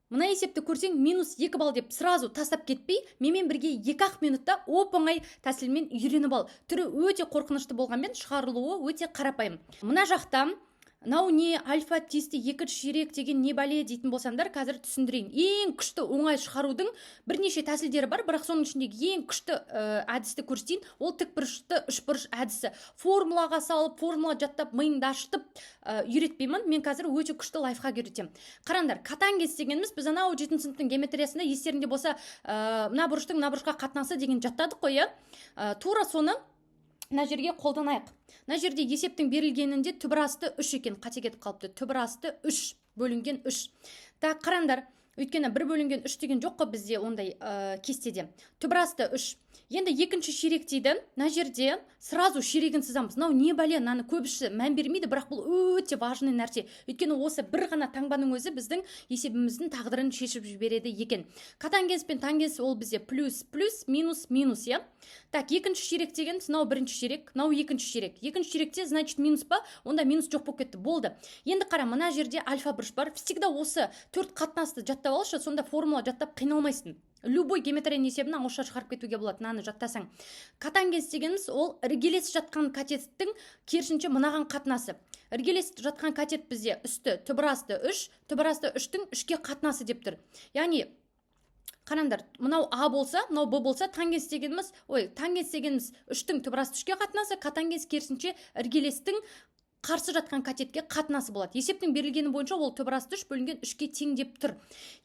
Мына есепті көрсең минус 2 балл деп сразу тастап кетпей, менімен бірге 2-ақ минутта оп-оңай тәсілмен үйреніп ал. Түрі өте қорқынышты болғанмен шығарылуы өте қарапайым. Мына жақта мынау не альфа тиісті екінші ширек деген не бәле дейтін болсаңдар, қазір түсіндірейін. Ең күшті оңай шығарудың бірнеше тәсілдері бар, бірақ соның ішіндегі ең күшті әдісті көрсетейін. Ол тікбұрышты үшбұрыш әдісі. Формулаға салып, формула жаттап, миыңды ашытып үйретпеймін. Мен қазір өте күшті лайфхак үйретемін. Қараңдар, котангенс дегеніміз біз анау 7 сыныптың геометриясында естерінде болса, мына бұрыштың мына бұрышқа қатынасы деген жаттадық қой, тура соны мына жерге қолданайық. Мына жерде есептің берілгенінде түбірасты 3 екен, қате кетіп қалыпты. Түбірасты 3 бөлінген 3. Так, қараңдар, өйткені 1 бөлінген 3 деген жоқ қой бізде ондай кестеде. Түбірасты 3. Енді екінші ширек дейді. Мына жерде сразу ширегін сызамыз. Мынау не бәле, мынаны көбісі мән бермейді, бірақ бұл өте важный нәрсе. Өйткені осы бір ғана таңбаның өзі біздің есебіміздің тағдырын шешіп жібереді екен. Котангенс пен тангенс ол бізде плюс, минус, я. Так, екінші ширек деген, мынау бірінші ширек, мынау екінші ширек. Екінші ширекте, значит, минус па? Онда минус жоқ болып кетті. Болды. Енді қара, мына жерде альфа бұрыш бар. Всегда осы 4 қатынасты жаттап алшы, сонда формула жаттап қиналмайсың. Любой геометрия есебін ауызша шығарып кетуге болады, мынаны жаттасаң. Котангенс дегеніміз ол іргелес жатқан катеттің керісінше мынаған қатынасы. Іргелес жатқан катет бізде үсті түбірасты 3, түбірасты 3-тің 3-ке қатынасы деп тұр. Яғни қараңдар, мынау А болса, мынау Б болса, тангенс дегеніміз 3-тің түбірасты 3-ке қатынасы, котангенс керісінше іргелестің қарсы жатқан катетке қатынасы болады. Есептің берілгені бойынша ол түбірасты 3 бөлінген 3-ке тең деп тұр.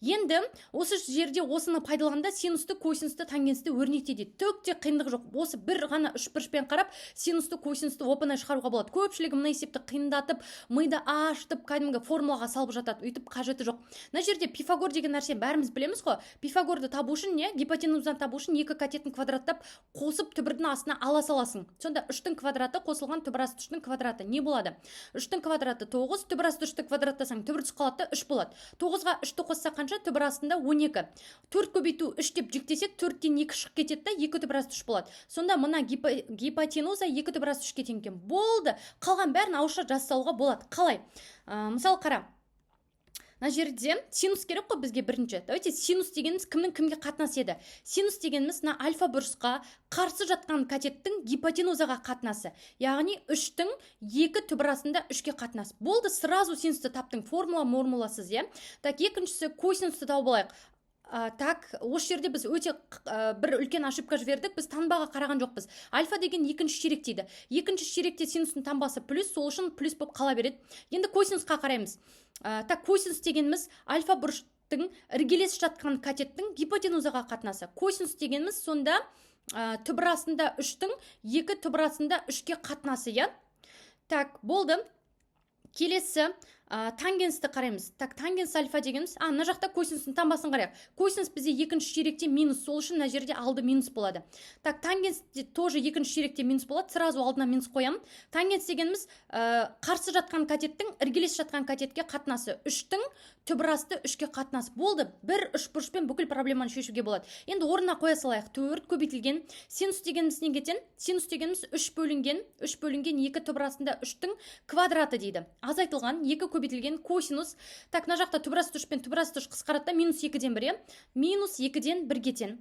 Енді осы жерде осыны пайдаланғанда синусты, косинусты, тангенсті өрнекте дейді. Төкте қиындық жоқ. Осы бір ғана үшбұрышпен қарап, синусты, косинусты оп-оңай шығаруға болады. Көпшілігі мына есепті қиындатып, миды ашытып, кәдімгі формулаға салып жатады. Өйтіп қажеті жоқ. Мына жерде Пифагор деген нәрсе бәріміз білеміз ғой. Пифагорды табу үшін не? Гипотенуздан табу үшін екі катетін квадраттап қосып түбірдің астына ала саласың. Сонда 3-тің квадраты қосылған түбірасты 3-тің квадраты не болады? 3-тің квадраты 9, түбірасты 3-ті квадраттасаң түбіртіс қалады 3 болады. 9-ға 3-ті қосса қанша? Түбірастында 12. 4 көбейту 3 деп жүктесек 4-тен 2 шығып кетеді, 2 түбірасты 3 болады. Сонда мына гипотенуза 2 түбірасты 3-ке тең екен. Болды. Қалған бәрін ауызша жазсалуға болады. Қалай? Мысалы қара. Мына жерде синус керек қой бізге бірінші. Давайте синус дегеніміз кімнің кімге қатынасы еді? Синус дегеніміз мына альфа бұрышқа қарсы жатқан катеттің гипотенузаға қатынасы. Яғни 3-тің 2 түбірасында 3-ке қатынасы. Болды, сразу синусты таптың. Формуласыз, я. Так, екіншісі косинусты тауып алайық. Так, осы жерде біз өте бір үлкен ошибка жібердік. Біз таңбаға қараған жоқпыз. Альфа деген екінші ширек дейді. Екінші ширекте синустың таңбасы плюс, сол үшін плюс болып қала береді. Енді косинусқа қараймыз. Так, косинус дегеніміз альфа бұрыштың іргелес жатқан катеттің гипотенузаға қатынасы. Косинус дегеніміз сонда түбірасында 3-тің 2 түбірасында 3-ке қатынасы, я? Так, болды. Келесі тангенсті қараймыз. Так, тангенс альфа дегеніміз, мына жақта косинустың таңбасын қарайық. Косинус бізде екінші ширекте минус, сол үшін мына жерде алды минус болады. Так, тангенс тоже екінші ширекте минус болады, сразу алдына минус қоямын. Тангенс дегеніміз қарсы жатқан катеттің іргелес жатқан катетке қатынасы. 3-тің түбірасты 3-ке қатынасы. Болды, бір үшбұрышпен бүкіл проблеманы шешуге болады. Енді орнына қоя салайық. 4 көбейтілген. Синус дегеніміз не кетен? Синус дегеніміз 3 бөлінген 2 түбірасында 3-тің квадраты дейді. Азайтылған 2 көбейтілген косинус. Так, мына жақта түбірасты 3 пен түбірасты 3 қысқаратта минус 2-ден 1, минус 2-ден 1-ге тең.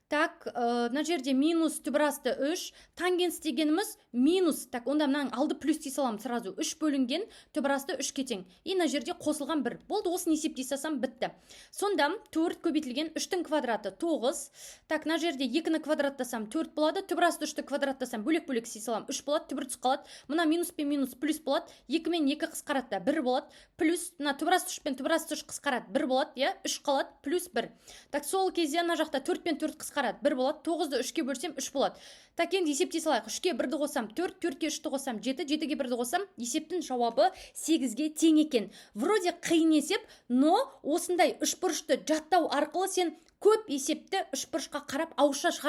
Так, мына жерде минус түбірасты 3, тангенс дегеніміз минус. Так, онда мынаның алды плюс дей салам сразу. 3 бөлінген түбірасты 3-ке тең. И мына жерде қосылған 1. Болды, осыны есептей салсам бітті. Сонда 4 көбейтілген 3-тің квадраты 9. Так, мына жерде 2-ні квадраттасам 4 болады, түбірасты 3-ті квадраттасам бөлек-бөлек сей салам 3 болады, түбіртіс қалады. Мына минус пен минус плюс болады. 2 мен 2 қысқаратта 1 болады. Плюс мына түбірасты 3 пен түбірасты 3 қысқарат 1 болады, я? 3 қалады, плюс 1. Так, сол кезде мына жақта 4 пен 4 қысқарат 1 болады, 9-ды 3-ке бөлсем 3 болады. Так, енді есептей салайық. 3-ке 1-ді қосам 4, 4-ке 3-ті қосам 7, 7-ге 1-ді қосам, есептің жауабы 8-ге тең екен. Вроде қиын есеп, но осындай үшбұрышты жаттау арқылы сен көп есепті үшбұрышқа қарап ауызша шығар